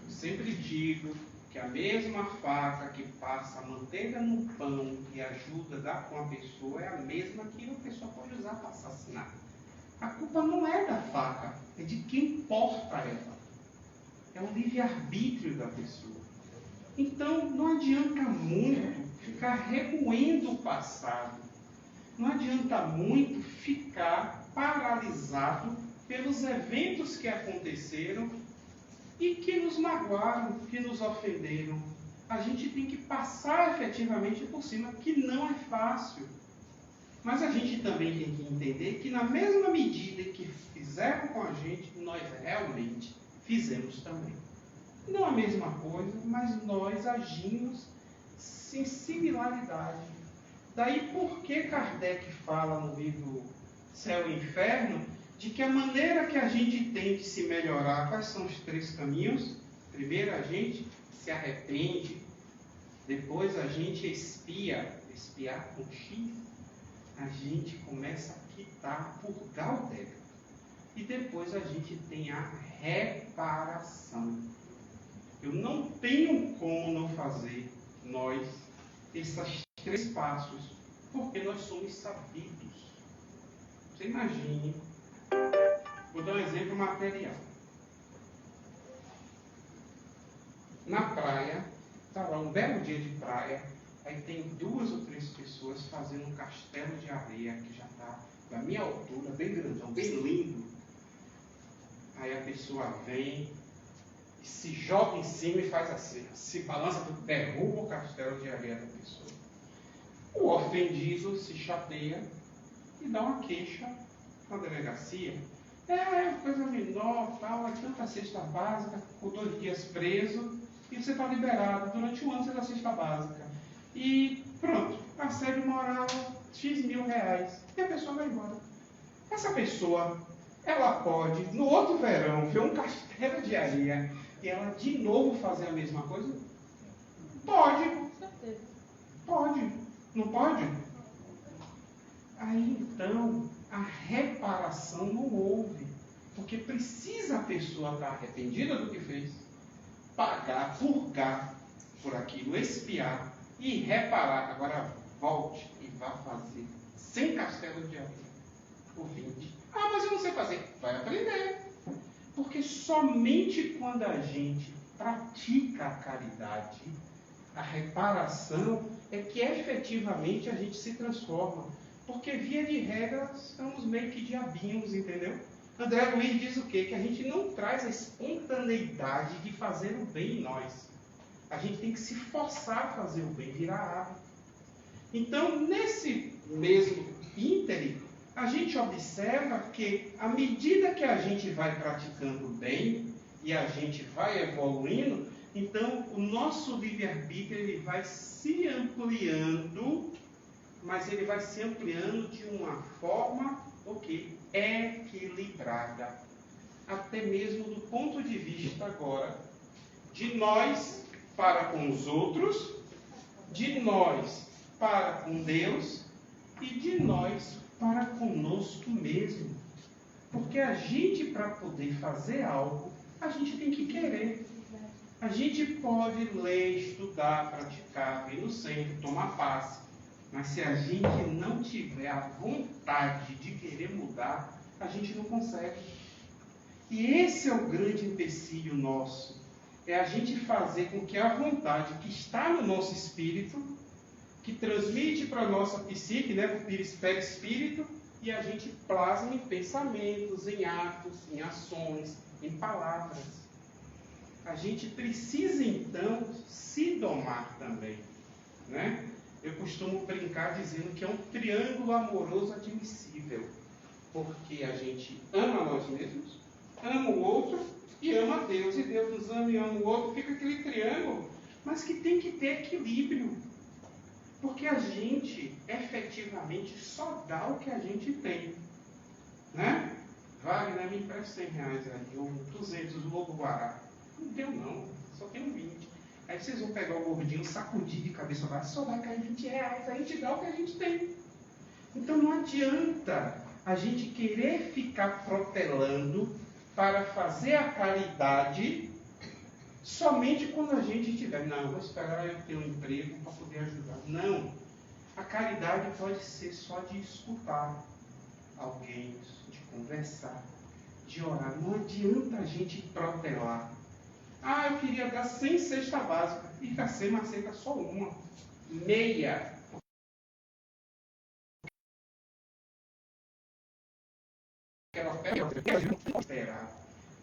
Eu sempre digo que a mesma faca que passa a manteiga no pão e ajuda a dar com a pessoa é a mesma que a pessoa pode usar para assassinar. A culpa não é da faca, é de quem porta ela. É o livre-arbítrio da pessoa. Então, não adianta muito ficar remoendo o passado. Não adianta muito ficar paralisado pelos eventos que aconteceram e que nos magoaram, que nos ofenderam. A gente tem que passar efetivamente por cima, que não é fácil. Mas a gente também tem que entender que na mesma medida que fizeram com a gente, nós realmente fizemos também. Não a mesma coisa, mas nós agimos em similaridade. Daí por que Kardec fala no livro Céu e Inferno, de que a maneira que a gente tem de se melhorar, quais são os 3 caminhos? Primeiro a gente se arrepende, depois a gente espiar com X, a gente começa a quitar, purgar o débito. E depois a gente tem a reparação. Eu não tenho como não fazer nós esses 3 passos, porque nós somos sabidos. Você imagine, vou dar um exemplo material. na praia, está lá um belo dia de praia, aí tem 2 ou 3 pessoas fazendo um castelo de areia que já está da minha altura, bem grandão, bem lindo. Aí a pessoa vem, se joga em cima e faz assim, se balança, derruba o castelo de areia da pessoa. O ofendido se chateia e dá uma queixa na delegacia. É coisa menor, tal, é tanta cesta básica, com 2 dias preso, e você está liberado. Durante 1 ano você dá cesta básica. E pronto, assédio moral, X mil reais. E a pessoa vai embora. Essa pessoa, ela pode, no outro verão, ver um castelo de areia e ela de novo fazer a mesma coisa? Pode. Com certeza. Pode. Não pode? Aí então, a reparação não houve. Porque precisa a pessoa estar arrependida do que fez, pagar, purgar por aquilo, expiar e reparar. Agora volte e vá fazer 100 castelos de areia. Ou 20. Ah, mas eu não sei fazer. Vai aprender. Porque somente quando a gente pratica a caridade, a reparação, é que efetivamente a gente se transforma. Porque, via de regra, estamos meio que diabinhos, entendeu? André Luiz diz o quê? Que a gente não traz a espontaneidade de fazer o bem em nós. A gente tem que se forçar a fazer o bem, virar hábito. Então, nesse mesmo ínterim, a gente observa que, à medida que a gente vai praticando o bem e a gente vai evoluindo, então o nosso livre-arbítrio ele vai se ampliando, mas ele vai se ampliando de uma forma equilibrada. Até mesmo do ponto de vista agora de nós para com os outros, de nós para com Deus e de nós para conosco mesmo. Porque a gente, para poder fazer algo, a gente tem que querer. A gente pode ler, estudar, praticar, vir no centro, tomar passe. Mas se a gente não tiver a vontade de querer mudar, a gente não consegue. E esse é o grande empecilho nosso. É a gente fazer com que a vontade que está no nosso espírito, que transmite para a nossa psique, né, para o perispírito, e a gente plasma em pensamentos, em atos, em ações, em palavras. A gente precisa, então, se domar também, né? Eu costumo brincar dizendo que é um triângulo amoroso admissível, porque a gente ama nós mesmos, ama o outro e ama a Deus, e Deus nos ama e ama o outro, fica aquele triângulo, mas que tem que ter equilíbrio, porque a gente efetivamente só dá o que a gente tem, né? Wagner, me empresta 100 reais aí, ou 200 do Lobo Guará. Não deu não, só tenho 20. Aí vocês vão pegar o gordinho, sacudir de cabeça baixa, só vai cair 20 reais, a gente dá o que a gente tem. Então não adianta a gente querer ficar protelando para fazer a caridade somente quando a gente tiver. Não, vou esperar eu ter um emprego para poder ajudar. Não. A caridade pode ser só de escutar alguém, de conversar, de orar. Não adianta a gente protelar. Ah, eu queria dar 100 cesta básica. E Iracema aceita só uma. Meia. Ela pega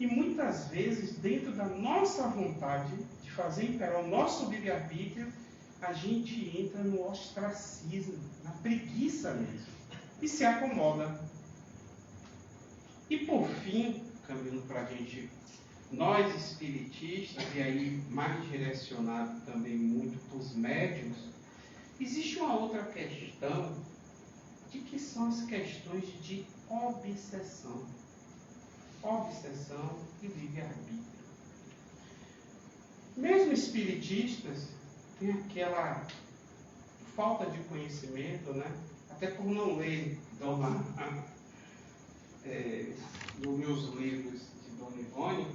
e muitas vezes, dentro da nossa vontade de fazer imperar o nosso livre-arbítrio, a gente entra no ostracismo, na preguiça mesmo. E se acomoda. E por fim, caminhando para a gente, nós espiritistas, e aí mais direcionado também muito para os médiuns, existe uma outra questão, de que são as questões de obsessão. Obsessão e livre-arbítrio. Mesmo espiritistas têm aquela falta de conhecimento, né? Até por não ler nos meus livros de Dona Ivone,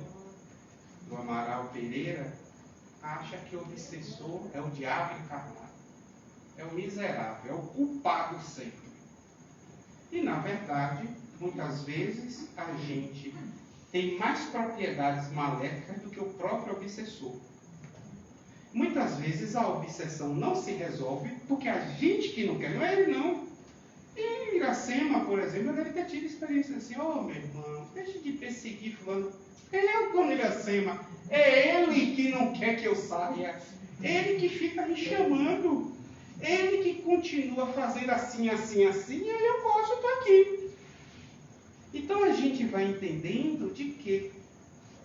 do Amaral Pereira, acha que o obsessor é o diabo encarnado, é o miserável, é o culpado sempre. E, na verdade, muitas vezes a gente tem mais propriedades maléficas do que o próprio obsessor. Muitas vezes a obsessão não se resolve porque a gente que não quer, não é ele não. Em Iracema, por exemplo, eu deve ter tido experiência assim, meu irmão, deixe de perseguir fulano. Eu estou no Iracema, é ele que não quer que eu saia, ele que fica me chamando, ele que continua fazendo assim, assim, assim, e aí eu posso estar aqui. Então a gente vai entendendo de que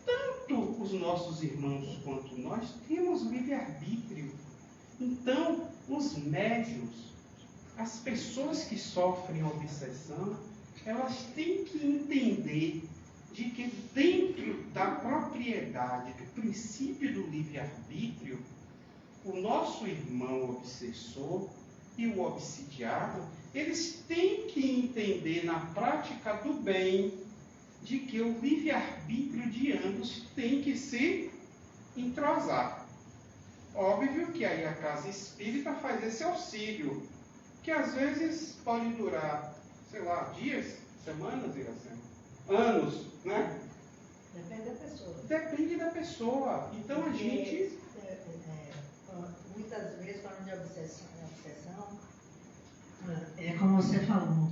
tanto os nossos irmãos quanto nós temos livre-arbítrio. Então, os médiuns, as pessoas que sofrem obsessão, elas têm que entender de que dentro da propriedade, do princípio do livre-arbítrio, o nosso irmão obsessor e o obsidiado, eles têm que entender na prática do bem de que o livre-arbítrio de ambos tem que se entrosar. Óbvio que aí a casa espírita faz esse auxílio, que às vezes pode durar, sei lá, dias, semanas, anos, né? Depende da pessoa. Depende da pessoa. Então a gente... muitas vezes, falando de obsessão, é como você falou,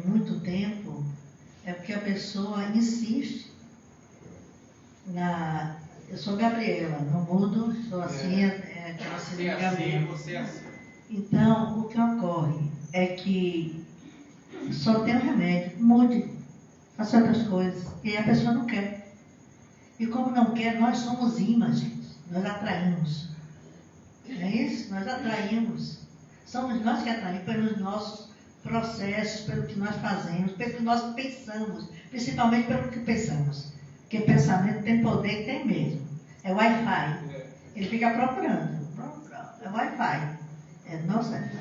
muito tempo, é porque a pessoa insiste na... Eu sou Gabriela, não mudo, sou assim, você é assim, você é assim. Então, o que ocorre é que só tem um remédio, mude, faça outras coisas, e a pessoa não quer. E como não quer, nós somos imãs, gente, nós atraímos. É isso? Nós atraímos. Somos nós que atraímos pelos nossos processos, pelo que nós fazemos, pelo que nós pensamos, principalmente pelo que pensamos. Porque pensamento tem poder e tem mesmo. É Wi-Fi. Ele fica procurando. É Wi-Fi. É nosso Wi-Fi.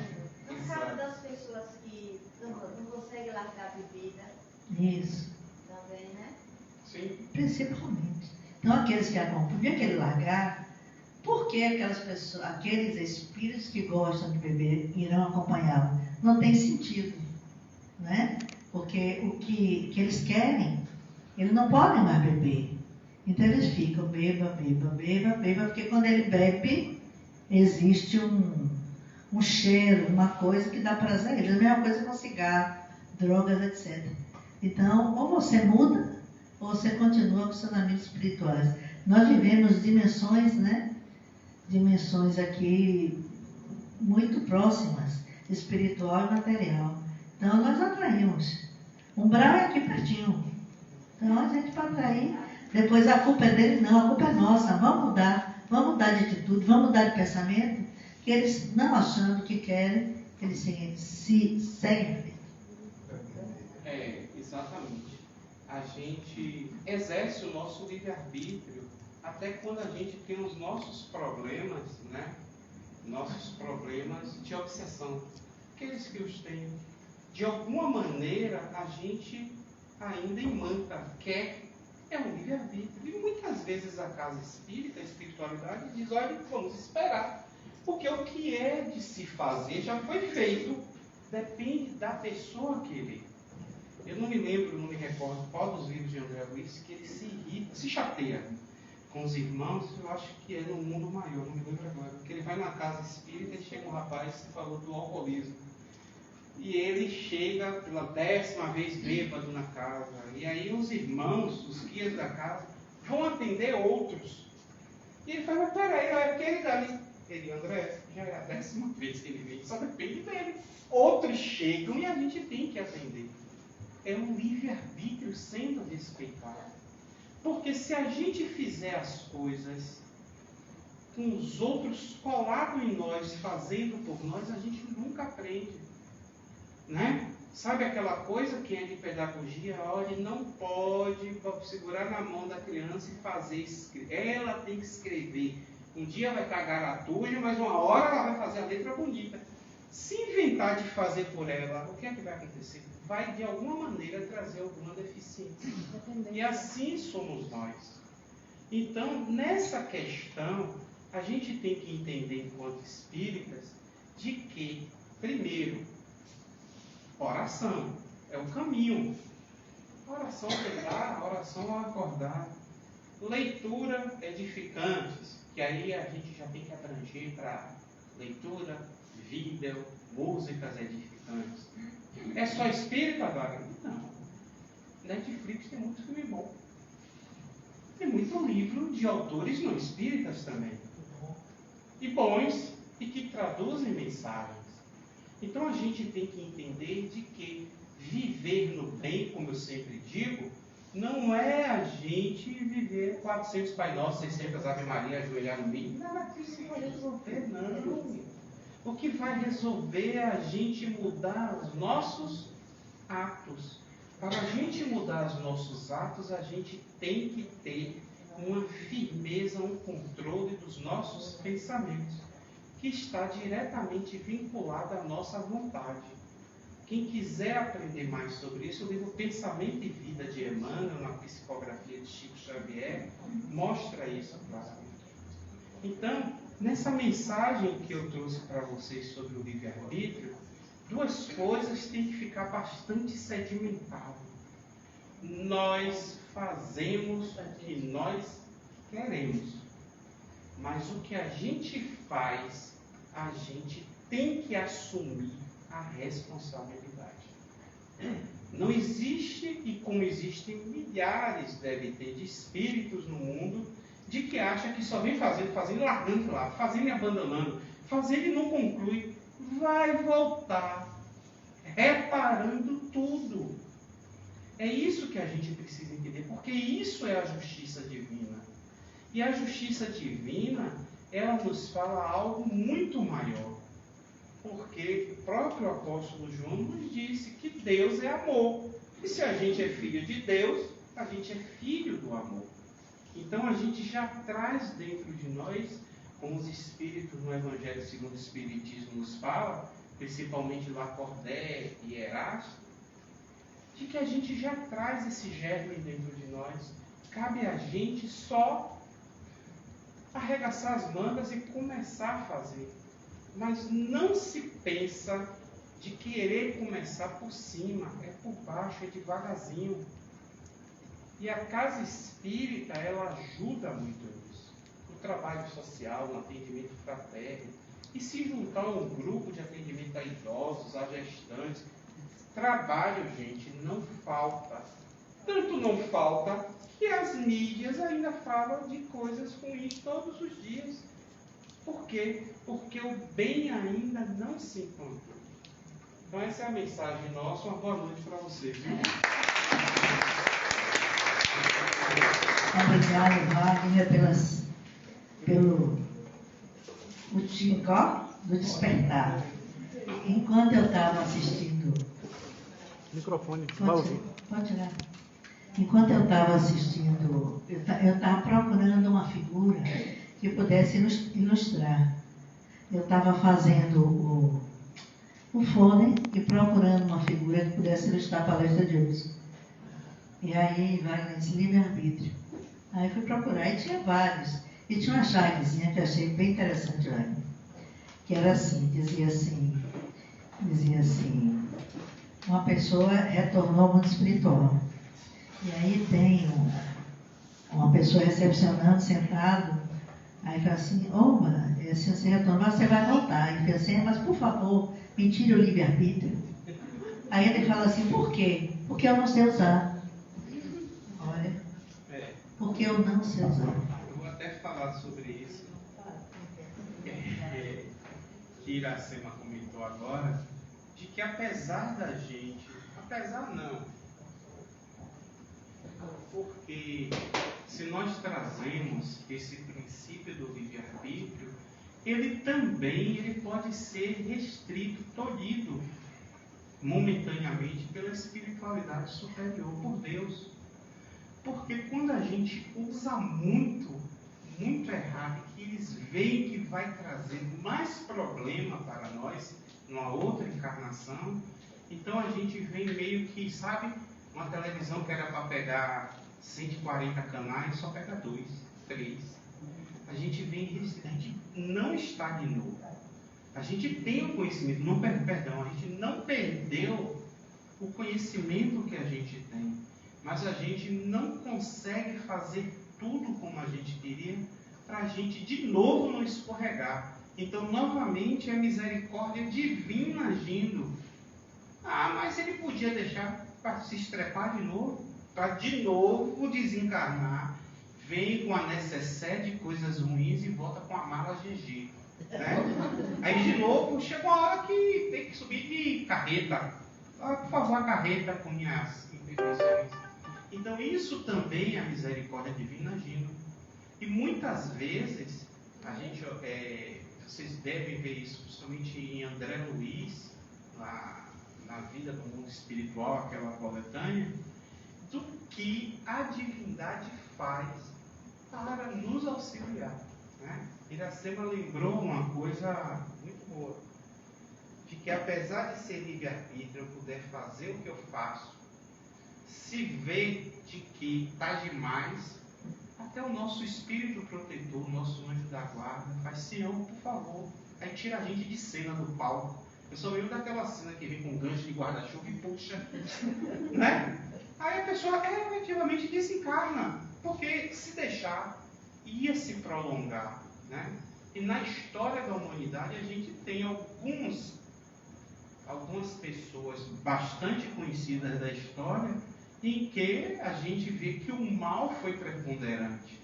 No caso das pessoas que não conseguem largar a bebida. Isso. Também, né? Sim. Principalmente. Então, aqueles que acompanham aquele largar, por que aquelas pessoas, aqueles espíritos que gostam de beber irão acompanhá-lo? Não tem sentido, né? Porque o que eles querem, eles não podem mais beber. Então eles ficam, beba, porque quando ele bebe, existe um cheiro, uma coisa que dá prazer a eles. A mesma coisa com cigarro, drogas, etc. Então, ou você muda, ou você continua com seus amigos espirituais. Nós vivemos dimensões, né? Dimensões aqui muito próximas, espiritual e material. Então, nós atraímos. Umbral é aqui pertinho. Então, a gente pode atrair. Depois, a culpa é deles? Não, a culpa é nossa. Vamos mudar de atitude, vamos mudar de pensamento, que eles não achando que querem, eles se seguem. Exatamente. A gente exerce o nosso livre-arbítrio até quando a gente tem os nossos problemas, né? Nossos problemas de obsessão. Aqueles que os têm. De alguma maneira, a gente ainda imanta, quer, é um livre-arbítrio. E muitas vezes a casa espírita, a espiritualidade, diz, olha, vamos esperar. Porque o que é de se fazer já foi feito. Depende da pessoa que lê. Eu não me lembro, não me recordo qual dos livros de André Luiz que ele se irrita, se chateia com os irmãos. Eu acho que é no Mundo Maior, não me lembro agora. Porque ele vai na casa espírita e chega um rapaz que falou do alcoolismo. E ele chega pela 10ª vez bêbado na casa. E aí os irmãos, os guias da casa, vão atender outros. E ele fala, mas peraí, é aquele dali. Ele, André, já é a 10ª vez que ele vem, só depende dele. Outros chegam e a gente tem que atender. É um livre-arbítrio sendo respeitado. Porque se a gente fizer as coisas com os outros colados em nós, fazendo por nós, a gente nunca aprende. Né? Sabe aquela coisa que é de pedagogia? Olha, não pode segurar na mão da criança e fazer escrever. Ela tem que escrever. Um dia vai estar garatulho, mas uma hora ela vai fazer a letra bonita. Se inventar de fazer por ela, o que é que vai acontecer? Vai de alguma maneira trazer alguma deficiência. E assim somos nós. Então, nessa questão, a gente tem que entender, enquanto espíritas, de que, primeiro, oração é o caminho. Oração ao deitar, oração ao acordar. Leitura edificantes, porque aí a gente já tem que abranger para leitura, vídeo, músicas edificantes. É só espírito agora? Não. Netflix tem muito filme bom. Tem muito livro de autores não espíritas também. E bons, e que traduzem mensagens. Então a gente tem que entender de que viver no bem, como eu sempre digo, não é a gente viver 400 Pai Nosso, 600 Ave Maria, ajoelhar no meio. Nada disso vai resolver, não. O que vai resolver é a gente mudar os nossos atos. Para a gente mudar os nossos atos, a gente tem que ter uma firmeza, um controle dos nossos pensamentos, que está diretamente vinculado à nossa vontade. Quem quiser aprender mais sobre isso, o livro Pensamento e Vida de Emmanuel, na psicografia de Chico Xavier, mostra isso claramente. Então, nessa mensagem que eu trouxe para vocês sobre o livre-arbítrio, duas coisas têm que ficar bastante sedimentadas. Nós fazemos o que nós queremos, mas o que a gente faz, a gente tem que assumir a responsabilidade. Não existe, e como existem milhares, deve ter, de espíritos no mundo, de que acha que só vem fazendo, largando de lado, fazendo e abandonando, fazendo e não conclui, vai voltar, reparando tudo. É isso que a gente precisa entender, porque isso é a justiça divina. E a justiça divina, ela nos fala algo muito maior. Porque o próprio apóstolo João nos disse que Deus é amor. E se a gente é filho de Deus, a gente é filho do amor. Então a gente já traz dentro de nós, como os espíritos no Evangelho segundo o Espiritismo nos fala, principalmente Lacordaire e Erasto, de que a gente já traz esse germe dentro de nós. Cabe a gente só arregaçar as mangas e começar a fazer. Mas não se pensa de querer começar por cima, é por baixo, é devagarzinho. E a casa espírita, ela ajuda muito nisso. No trabalho social, no atendimento fraterno. E se juntar a um grupo de atendimento a idosos, a gestantes, trabalho, gente, não falta. Tanto não falta que as mídias ainda falam de coisas ruins todos os dias. Por quê? Porque o bem ainda não se encontrou. Então essa é a mensagem nossa. Uma boa noite para vocês. Obrigado, Wagner, pelo motivo do despertar. Enquanto eu estava assistindo... Microfone, pode tirar. Enquanto eu estava assistindo, eu estava procurando uma figura que pudesse ilustrar. Eu estava fazendo o fone e procurando uma figura que pudesse ilustrar a palestra de hoje. E aí, vai nesse livre-arbítrio. Aí fui procurar, e tinha vários. E tinha uma chavezinha que eu achei bem interessante, olha, que era assim, dizia assim, uma pessoa retornou ao mundo espiritual. E aí tem uma pessoa recepcionando, sentado, aí fala assim, oba, se você retornar, você vai voltar. E fala assim, mas por favor, me tire o livre-arbítrio. Aí ele fala assim, por quê? Porque eu não sei usar. Olha, porque eu não sei usar. Eu vou até falar sobre isso. Que Iracema comentou agora, de que apesar da gente, apesar não, porque se nós trazemos esse princípio do livre-arbítrio, ele pode ser restrito, tolhido momentaneamente pela espiritualidade superior, por Deus. Porque quando a gente usa muito errado, que eles veem que vai trazer mais problema para nós numa outra encarnação, então a gente vem meio que, sabe, uma televisão que era para pegar 140 canais, só pega 2, 3. A gente não estagnou. A gente tem o conhecimento, a gente não perdeu o conhecimento que a gente tem, mas a gente não consegue fazer tudo como a gente queria, para a gente de novo não escorregar. Então, novamente, a misericórdia divina agindo. Ah, mas ele podia deixar para se estrepar de novo, para de novo desencarnar, vem com a necessaire de coisas ruins e volta com a mala GG. Né? Aí de novo, chegou a hora que tem que subir de carreta. Ah, por favor, a carreta com minhas imperfeições. Então, isso também é a misericórdia divina agindo. E muitas vezes, a gente, vocês devem ver isso, principalmente em André Luiz, lá na vida do mundo espiritual, aquela coletânea, do que a divindade faz para nos auxiliar. Né? Iracema lembrou uma coisa muito boa, de que apesar de ser livre-arbítrio, eu puder fazer o que eu faço, se vê de que está demais, até o nosso espírito protetor, o nosso anjo da guarda, faz Senhor, por favor. Aí tira a gente de cena do palco. Eu só lembro daquela cena que vem com um gancho de guarda-chuva e puxa. Né? Aí a pessoa efetivamente desencarna, porque se deixar, ia se prolongar. Né? E na história da humanidade a gente tem algumas pessoas bastante conhecidas da história em que a gente vê que o mal foi preponderante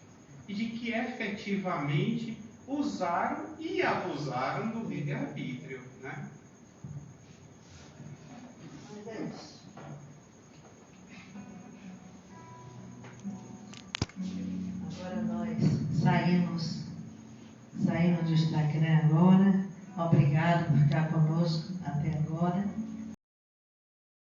e de que efetivamente usaram e abusaram do livre-arbítrio, né? Agora nós saímos do Instagram agora. Obrigado por ficar conosco até agora.